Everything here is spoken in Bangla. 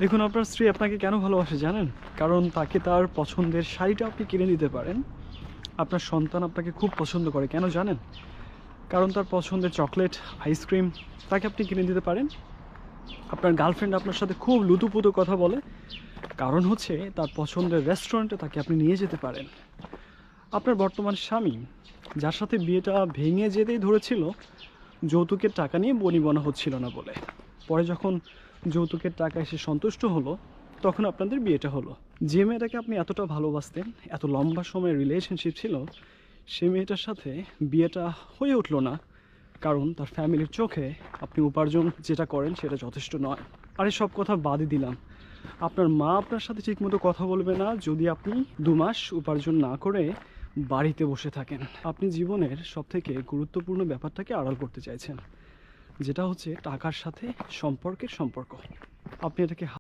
দেখুন, আপনার স্ত্রী আপনাকে কেন ভালোবাসে জানেন? কারণ তাকে তার পছন্দের শাড়িটা আপনি কিনে দিতে পারেন। আপনার সন্তান আপনাকে খুব পছন্দ করে। কেন জানেন? কারণ তার পছন্দের চকলেট, আইসক্রিম তাকে আপনি কিনে দিতে পারেন। আপনার গার্লফ্রেন্ড আপনার সাথে খুব লুতুপুতু কথা বলে। কারণ হচ্ছে তার পছন্দের রেস্টুরেন্টে তাকে আপনি নিয়ে যেতে পারেন। আপনার বর্তমান স্বামী, যার সাথে বিয়েটা ভেঙে যেতেই ধরেছিল যৌতুকের টাকা নিয়ে বনিবনা হচ্ছিল না বলে। পরে যখন যৌতুকের টাকায় সে সন্তুষ্ট হলো, তখন আপনাদের বিয়েটা হলো। যে মেয়েটাকে আপনি এতটা ভালোবাসতেন, এত লম্বা সময়ের রিলেশনশিপ ছিল, সে মেয়েটার সাথে বিয়েটা হয়ে উঠলো না। কারণ তার ফ্যামিলির চোখে আপনি উপার্জন যেটা করেন সেটা যথেষ্ট নয়। আর সব কথা বাদই দিলাম, আপনার মা আপনার সাথে ঠিকমতো কথা বলবে না যদি আপনি 2 মাস উপার্জন না করে বাড়িতে বসে থাকেন। আপনি জীবনের সবথেকে গুরুত্বপূর্ণ ব্যাপারটাকে আড়াল করতে চাইছেন, যেটা হচ্ছে টাকার সাথে সম্পর্কের সম্পর্ক। আপনি এটাকে